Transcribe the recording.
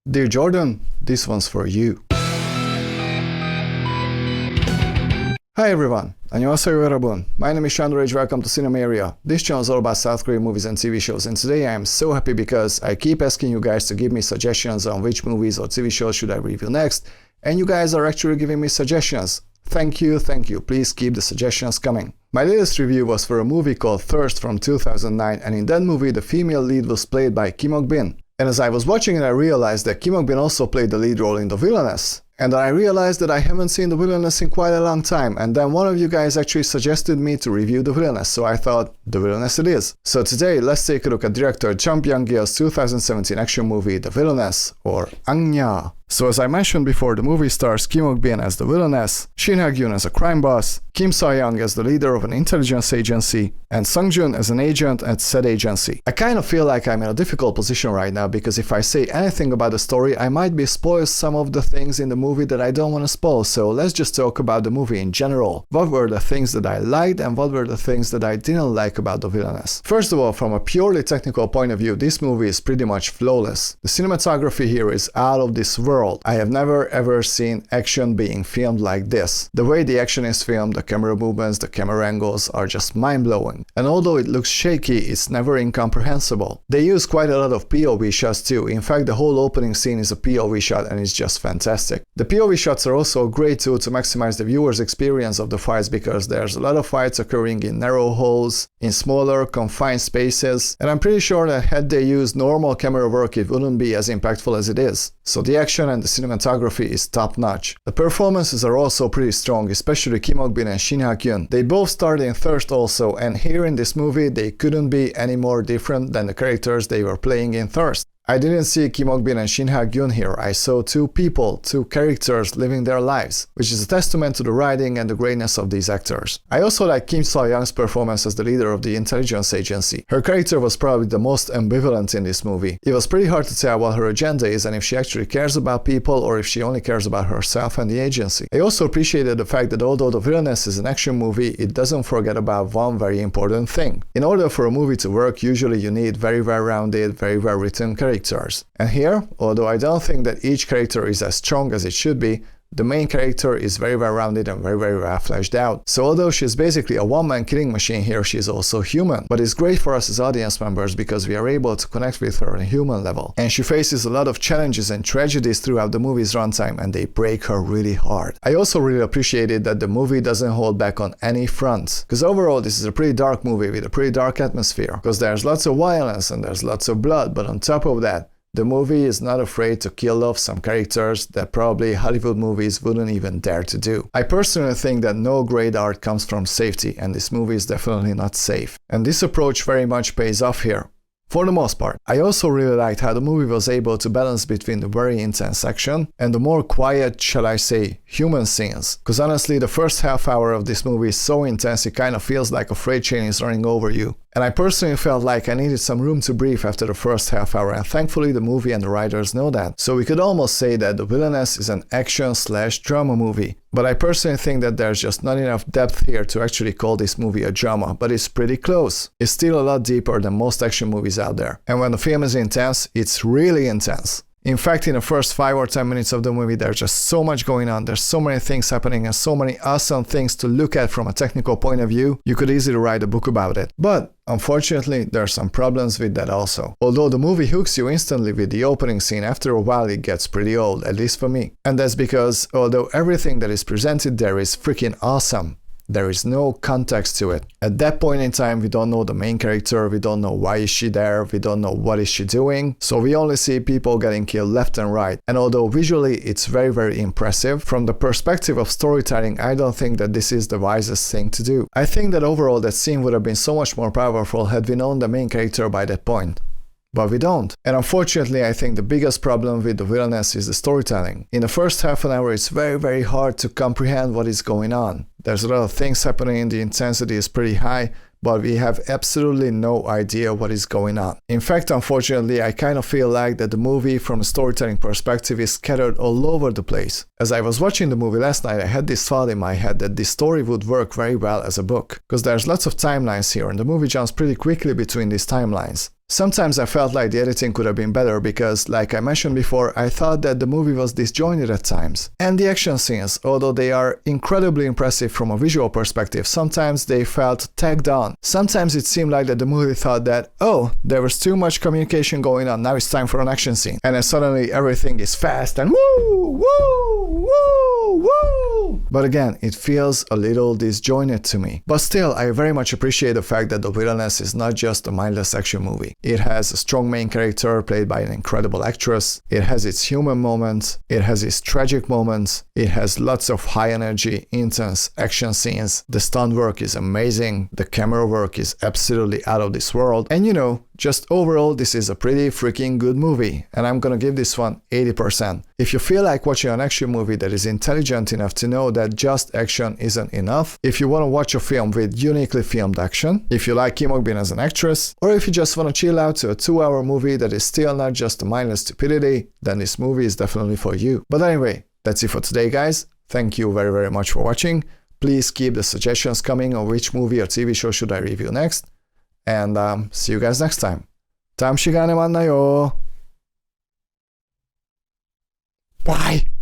Dear Jordan, this one's for you. Hi everyone, 안녕하세요 여러분. My name is Chandra. Welcome to Cinemarea. This channel is all about South Korean movies and TV shows, and today I am so happy because I keep asking you guys to give me suggestions on which movies or TV shows should I review next, and you guys are actually giving me suggestions. Thank you. Please keep the suggestions coming. My latest review was for a movie called Thirst from 2009, and in that movie the female lead was played by Kim Seo-hyung. And as I was watching it, I realized that Kim Seo-hyung also played the lead role in the Villainess. And then I realized that I haven't seen the Villainess in quite a long time, and then one of you guys actually suggested me to review the Villainess, so I thought, the Villainess it is. So today, let's take a look at director Jung Byung-gil's 2017 action movie, The Villainess, or Angnya. So as I mentioned before, the movie stars Kim Seo-hyung as the Villainess, Shin Ha-kyun as a crime boss, Kim Seo-hyung as the leader of an intelligence agency, and Sung-joon as an agent at said agency. I kind of feel like I'm in a difficult position right now, because if I say anything about the story, I might be spoiling some of the things in the movie that I don't want to spoil, so let's just talk about the movie in general. What were the things that I liked and what were the things that I didn't like about the Villainess? First of all, from a purely technical point of view, this movie is pretty much flawless. The cinematography here is out of this world. I have never ever seen action being filmed like this. The way the action is filmed, the camera movements, the camera angles are just mind-blowing. And although it looks shaky, it's never incomprehensible. They use quite a lot of POV shots too. In fact, the whole opening scene is a POV shot and it's just fantastic. The POV shots are also a great tool to maximize the viewer's experience of the fights, because there's a lot of fights occurring in narrow holes, in smaller, confined spaces, and I'm pretty sure that had they used normal camera work, it wouldn't be as impactful as it is. So the action and the cinematography is top-notch. The performances are also pretty strong, especially Kim Seo-hyung and Shin Ha-kyun. They both starred in Thirst also, and here in this movie they couldn't be any more different than the characters they were playing in Thirst. I didn't see Kim Seo-hyung and Shin Ha-kyun here. I saw two people, two characters living their lives, which is a testament to the writing and the greatness of these actors. I also like Kim Seo-hyung's performance as the leader of the intelligence agency. Her character was probably the most ambivalent in this movie. It was pretty hard to tell what her agenda is and if she actually cares about people or if she only cares about herself and the agency. I also appreciated the fact that although The Villainess is an action movie, it doesn't forget about one very important thing. In order for a movie to work, usually you need very well-rounded, very well-written characters. And here, although I don't think that each character is as strong as it should be, the main character is very well-rounded and very well fleshed out. So although she's basically a one-man killing machine here, she's also human. But it's great for us as audience members because we are able to connect with her on a human level. And she faces a lot of challenges and tragedies throughout the movie's runtime, and they break her really hard. I also really appreciated that the movie doesn't hold back on any fronts, because overall this is a pretty dark movie with a pretty dark atmosphere, because there's lots of violence and there's lots of blood, but on top of that, the movie is not afraid to kill off some characters that probably Hollywood movies wouldn't even dare to do. I personally think that no great art comes from safety, and this movie is definitely not safe. And this approach very much pays off here. For the most part. I also really liked how the movie was able to balance between the very intense action and the more quiet, shall I say, human scenes. Because honestly, the first half hour of this movie is so intense it kind of feels like a freight train is running over you. And I personally felt like I needed some room to breathe after the first half hour, and thankfully the movie and the writers know that. So we could almost say that The Villainess is an action/drama movie. But I personally think that there's just not enough depth here to actually call this movie a drama, but it's pretty close. It's still a lot deeper than most action movies out there. And when the film is intense, it's really intense. In fact, in the first 5 or 10 minutes of the movie, there's just so much going on, there's so many things happening and so many awesome things to look at from a technical point of view, you could easily write a book about it. But unfortunately, there are some problems with that also. Although the movie hooks you instantly with the opening scene, after a while it gets pretty old, at least for me. And that's because, although everything that is presented there is freaking awesome, there is no context to it. At that point in time, we don't know the main character, we don't know why is she there, we don't know what is she doing, so we only see people getting killed left and right. And although visually it's very impressive, from the perspective of storytelling, I don't think that this is the wisest thing to do. I think that overall that scene would have been so much more powerful had we known the main character by that point. But we don't. And unfortunately, I think the biggest problem with The Villainess is the storytelling. In the first half an hour, it's very hard to comprehend what is going on. There's a lot of things happening, the intensity is pretty high, but we have absolutely no idea what is going on. In fact, unfortunately, I kind of feel like that the movie from a storytelling perspective is scattered all over the place. As I was watching the movie last night, I had this thought in my head that this story would work very well as a book, because there's lots of timelines here and the movie jumps pretty quickly between these timelines. Sometimes I felt like the editing could have been better because, like I mentioned before, I thought that the movie was disjointed at times. And the action scenes, although they are incredibly impressive from a visual perspective, sometimes they felt tagged on. Sometimes it seemed like that the movie thought that, oh, there was too much communication going on, now it's time for an action scene. And then suddenly everything is fast and woo, woo, woo, woo. But again, it feels a little disjointed to me. But still, I very much appreciate the fact that The Villainess is not just a mindless action movie. It has a strong main character played by an incredible actress. It has its human moments. It has its tragic moments. It has lots of high energy, intense action scenes. The stunt work is amazing. The camera work is absolutely out of this world. And you know, just overall, this is a pretty freaking good movie. And I'm gonna give this one 80%. If you feel like watching an action movie that is intelligent enough to know that just action isn't enough, if you want to watch a film with uniquely filmed action, if you like Kim Seo-hyun as an actress, or if you just want to chill out to a 2-hour movie that is still not just a mindless stupidity, then this movie is definitely for you. But anyway, that's it for today, guys. Thank you very, very much for watching. Please keep the suggestions coming on which movie or TV show should I review next. And see you guys next time. 다음 시간에 만나요. Bye!